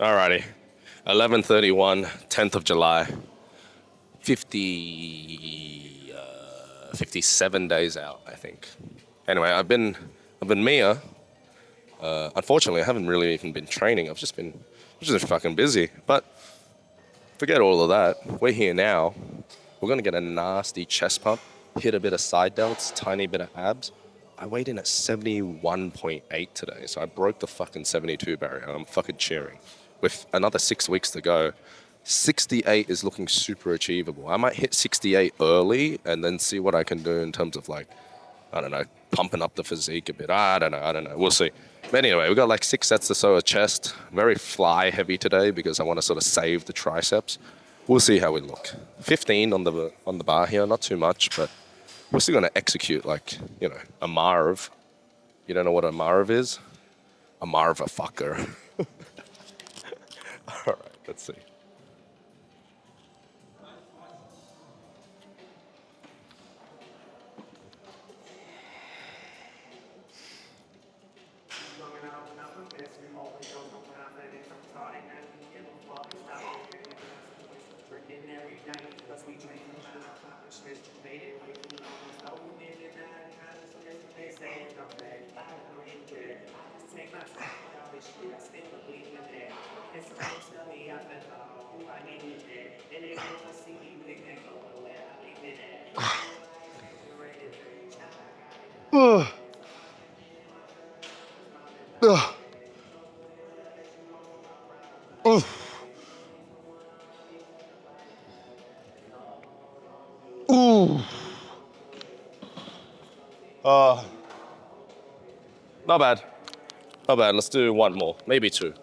Alrighty. 11:31, 10th of July. 57 days out, I think. Anyway, I've been Mia. Unfortunately, I haven't really even been training. I've just been fucking busy. But forget all of that. We're here now. We're gonna get a nasty chest pump, hit a bit of side delts, tiny bit of abs. I weighed in at 71.8 today, so I broke the fucking 72 barrier. I'm fucking cheering. With another 6 weeks to go, 68 is looking super achievable. I might hit 68 early and then see what I can do in terms of like, I don't know, pumping up the physique a bit. I don't know. We'll see. But anyway, we got like 6 sets or so of chest. Very fly heavy today because I want to sort of save the triceps. We'll see how we look. 15 on the bar here, not too much, but we're still gonna execute like, a Marv. You don't know what a Marv is? A Marv a fucker. All right, let's see. Not bad. Not bad. Let's do one more, maybe two.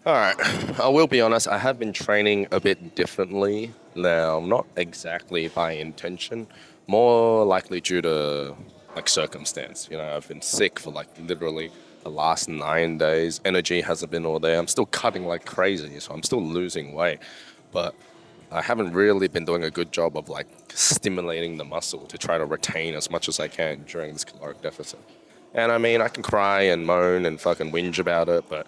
All right. I will be honest, I have been training a bit differently now, not exactly by intention, more likely due to like circumstance. I've been sick for like literally the last 9 days. Energy hasn't been all there. I'm still cutting like crazy, so I'm still losing weight. But I haven't really been doing a good job of like stimulating the muscle to try to retain as much as I can during this caloric deficit. And I mean, I can cry and moan and fucking whinge about it, but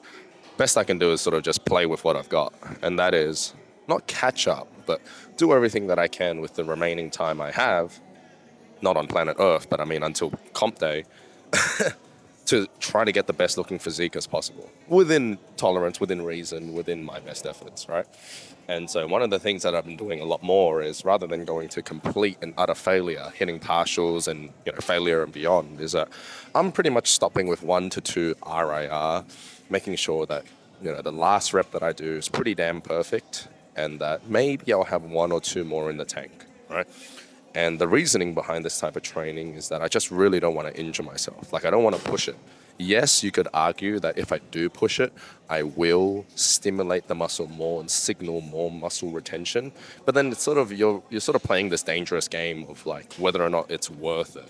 best I can do is sort of just play with what I've got. And that is not catch up, but do everything that I can with the remaining time I have, not on planet Earth, but I mean until comp day, to try to get the best looking physique as possible within tolerance, within reason, within my best efforts, right? And so one of the things that I've been doing a lot more is rather than going to complete and utter failure, hitting partials and failure and beyond, is that I'm pretty much stopping with 1 to 2 RIR, making sure that the last rep that I do is pretty damn perfect, and that maybe I'll have one or two more in the tank, right? And the reasoning behind this type of training is that I just really don't want to injure myself. Like, I don't want to push it. Yes, you could argue that if I do push it, I will stimulate the muscle more and signal more muscle retention. But then it's sort of you're sort of playing this dangerous game of like whether or not it's worth it.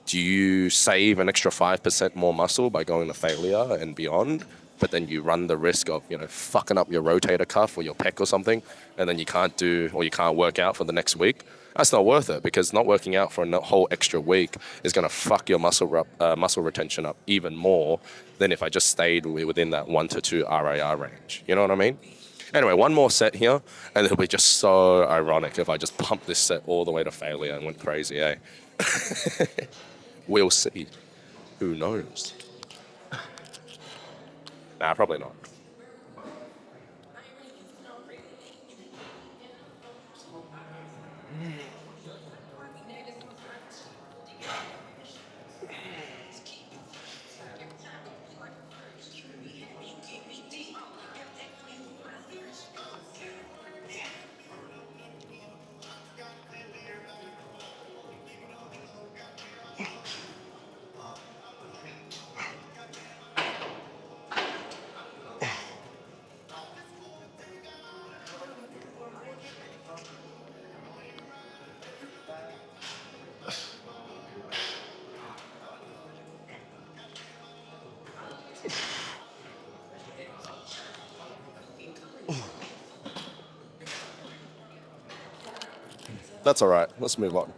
Do you save an extra 5% more muscle by going to failure and beyond? But then you run the risk of, fucking up your rotator cuff or your pec or something, and then you can't do or you can't work out for the next week. That's not worth it because not working out for a whole extra week is going to fuck your muscle retention up even more than if I just stayed within that 1 to 2 RIR range. You know what I mean? Anyway, one more set here, and it'll be just so ironic if I just pump this set all the way to failure and went crazy, eh? We'll see. Who knows? Nah, probably not. That's all right. Let's move on.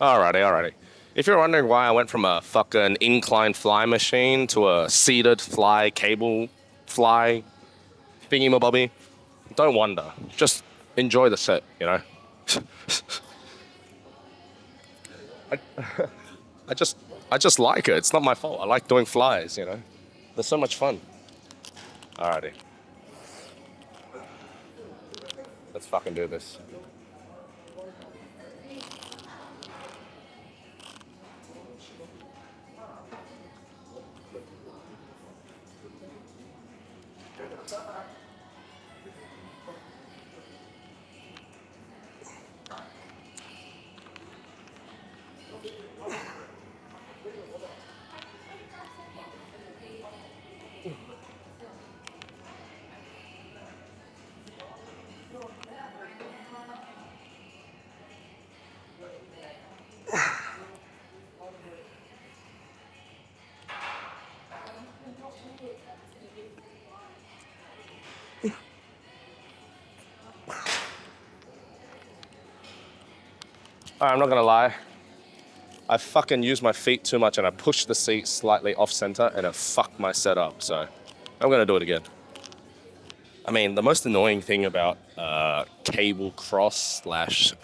Alrighty. If you're wondering why I went from a fucking incline fly machine to a seated fly cable fly thingy-mabobby, don't wonder. Just enjoy the set, you know? I, I just I just like it. It's not my fault. I like doing flies, you know? They're so much fun. Alrighty. Let's fucking do this. Alright, I'm not gonna lie. I fucking used my feet too much and I pushed the seat slightly off center and it fucked my setup. So I'm gonna do it again. I mean, the most annoying thing about cable cross slash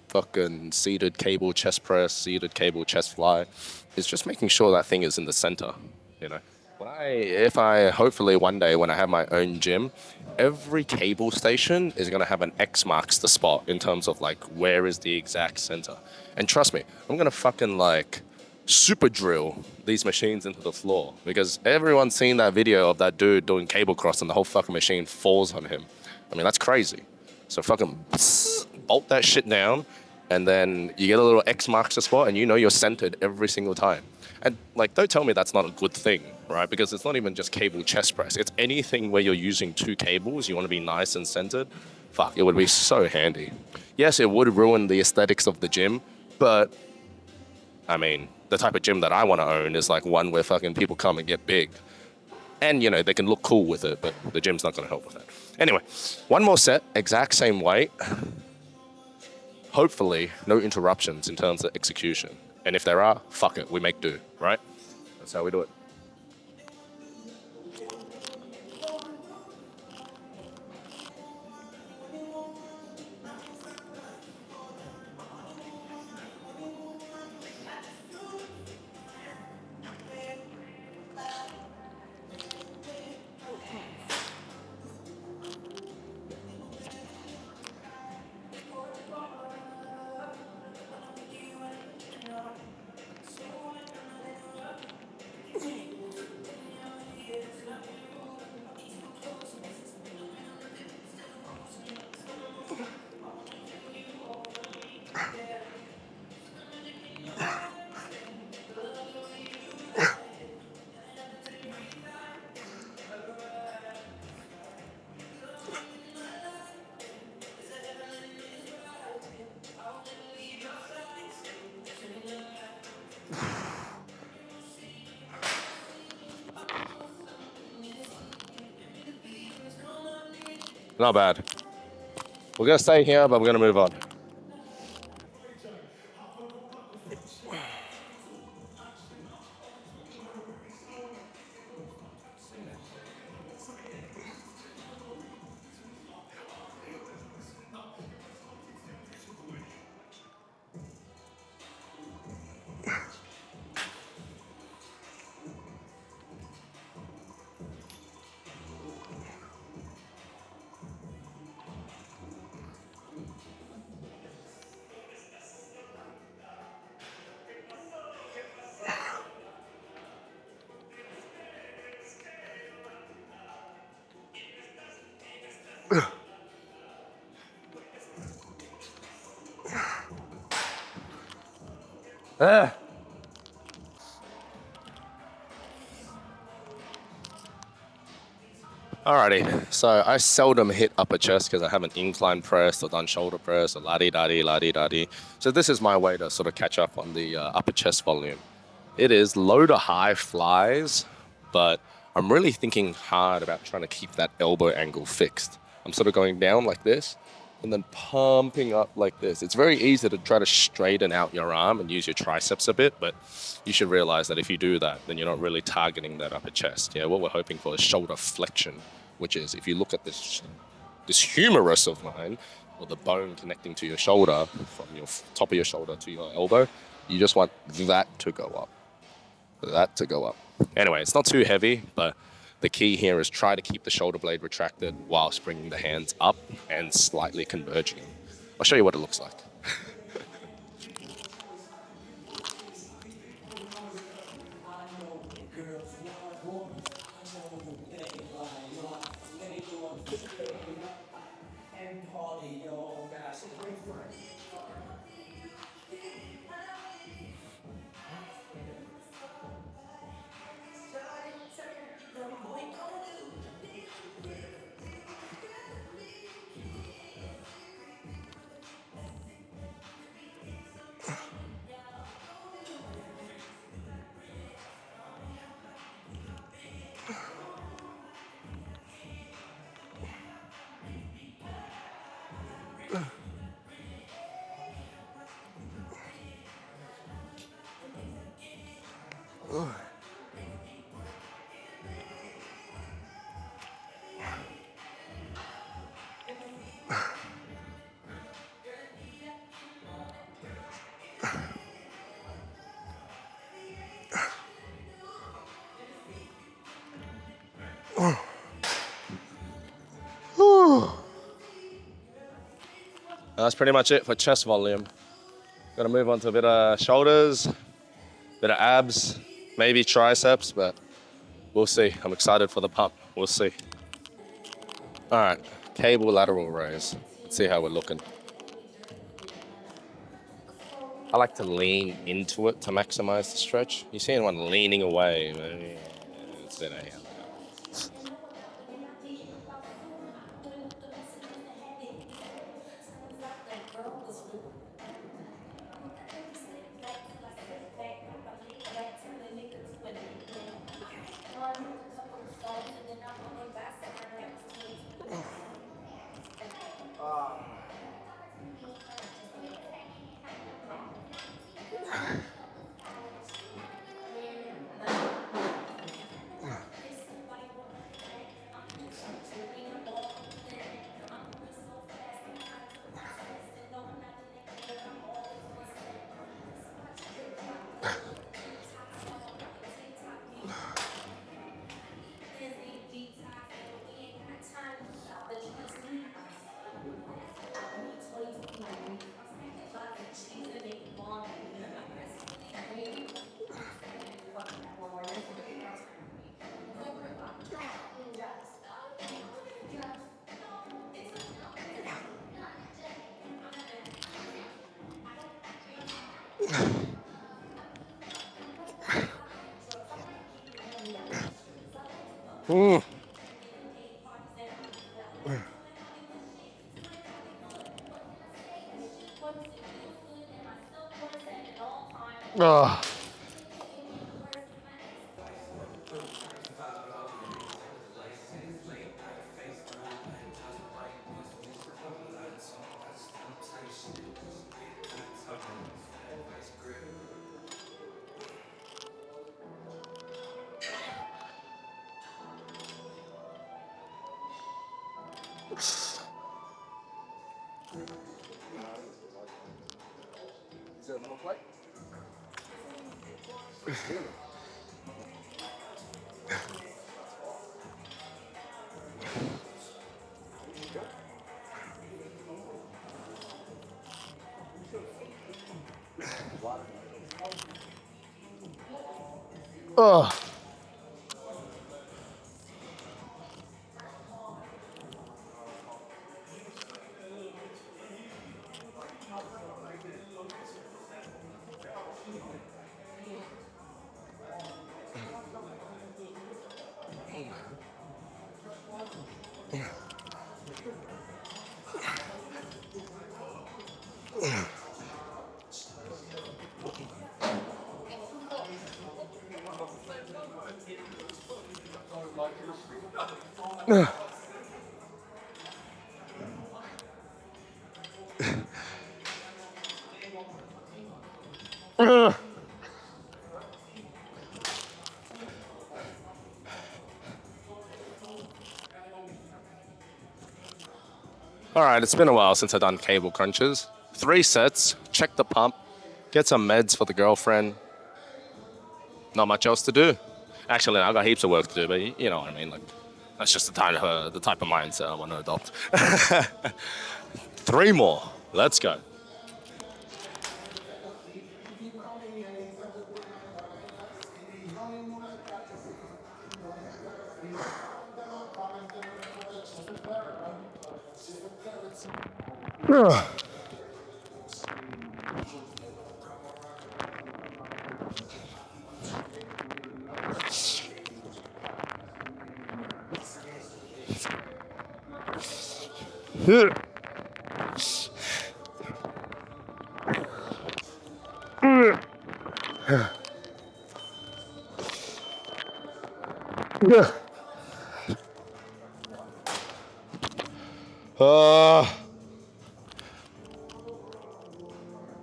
fucking seated cable chest press, seated cable chest fly is just making sure that thing is in the center, you know? If I hopefully one day when I have my own gym, every cable station is gonna have an X marks the spot in terms of like where is the exact center. And trust me, I'm gonna fucking like super drill these machines into the floor because everyone's seen that video of that dude doing cable cross and the whole fucking machine falls on him. I mean, that's crazy. So fucking bolt that shit down and then you get a little X marks the spot and you know you're centered every single time. And like, don't tell me that's not a good thing, right? Because it's not even just cable chest press. It's anything where you're using two cables, you want to be nice and centered. Fuck, it would be so handy. Yes, it would ruin the aesthetics of the gym, but I mean, the type of gym that I want to own is like one where fucking people come and get big. And, you know, they can look cool with it, but the gym's not going to help with that. Anyway, one more set, exact same weight. Hopefully, no interruptions in terms of execution. And if there are, fuck it, we make do, right? That's how we do it. Not bad. We're gonna stay here, but we're gonna move on. Alrighty, so I seldom hit upper chest because I haven't incline pressed or done shoulder press or la-di-da-di. So this is my way to sort of catch up on the upper chest volume. It is low to high flies, but I'm really thinking hard about trying to keep that elbow angle fixed. I'm sort of going down like this and then pumping up like this. It's very easy to try to straighten out your arm and use your triceps a bit, but you should realize that if you do that, then you're not really targeting that upper chest. Yeah, what we're hoping for is shoulder flexion, which is if you look at this humerus of mine, or the bone connecting to your shoulder from your top of your shoulder to your elbow, you just want that to go up. That to go up. Anyway, it's not too heavy, but the key here is try to keep the shoulder blade retracted whilst bringing the hands up and slightly converging. I'll show you what it looks like. That's pretty much it for chest volume. Got to move on to a bit of shoulders, bit of abs, maybe triceps, but we'll see. I'm excited for the pump. We'll see. All right, cable lateral raise. Let's see how we're looking. I like to lean into it to maximize the stretch. You see anyone leaning away? It's in a All right, it's been a while since I've done cable crunches. 3 sets, check the pump, get some meds for the girlfriend. Not much else to do. Actually, I've got heaps of work to do, but you know what I mean. Like, that's just the type of mindset I want to adopt. 3 more. Let's go. Uh,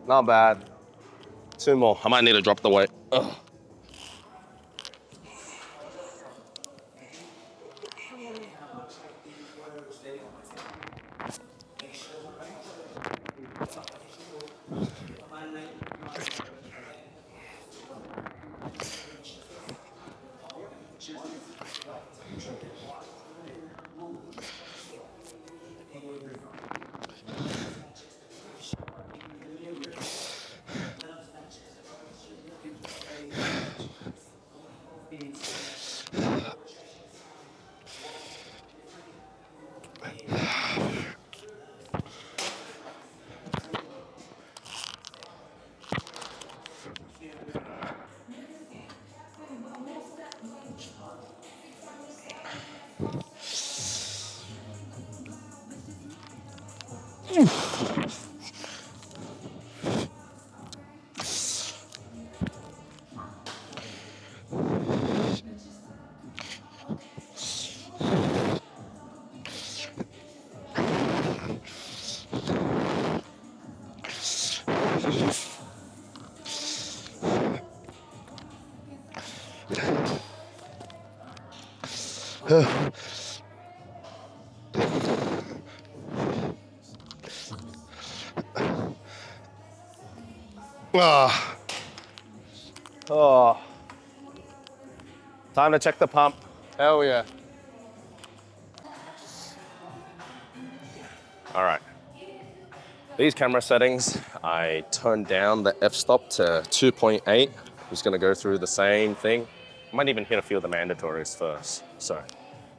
Not bad. 2 more. I might need to drop the weight. Ugh. Ah. Oh. Time to check the pump. Hell yeah. All right. These camera settings, I turned down the f-stop to 2.8. I'm just gonna go through the same thing. Might even hit a few of the mandatories first. So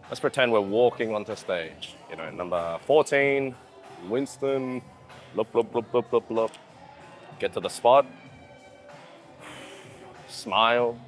let's pretend we're walking onto stage. You know, number 14, Winston, look, look, look, look, look, look. Get to the spot, smile.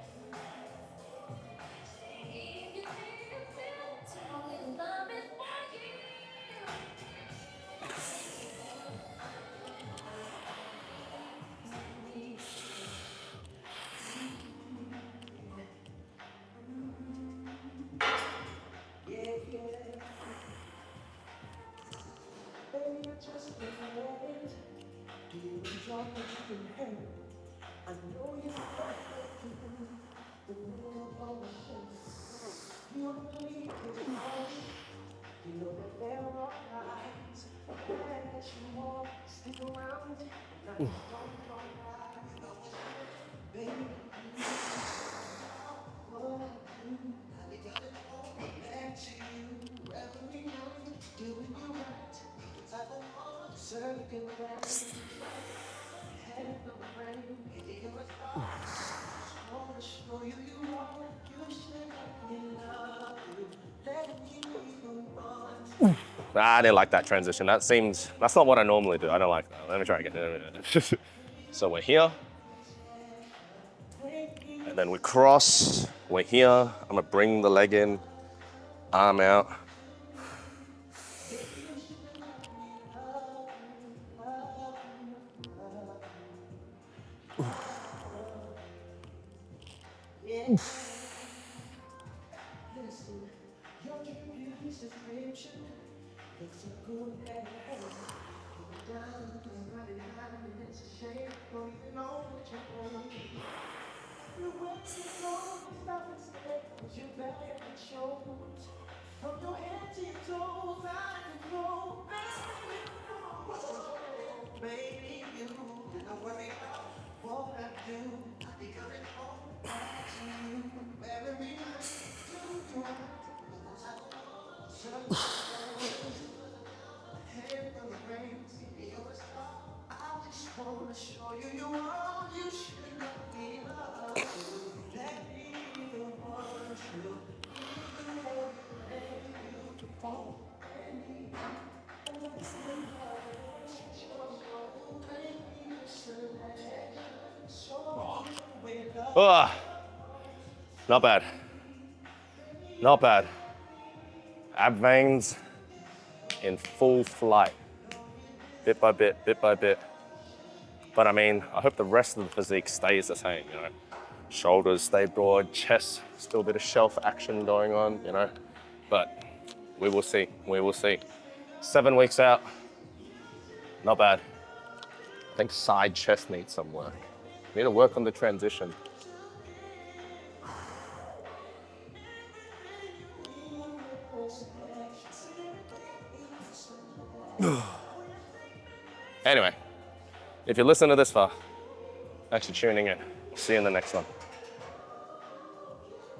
I didn't like that transition. That's not what I normally do. I don't like that. Let me try again. So we're here, and then we cross. We're here. I'm gonna bring the leg in, arm out. From your head to your toes, I can go. Oh, not bad. Not bad. Ab veins in full flight. Bit by bit, bit by bit. But I mean, I hope the rest of the physique stays the same, you know. Shoulders stay broad, chest, still a bit of shelf action going on, you know. But we will see, we will see. 7 weeks out, not bad. I think side chest needs some work. Need to work on the transition. Anyway, if you listen to this far, thanks for tuning in. See you in the next one.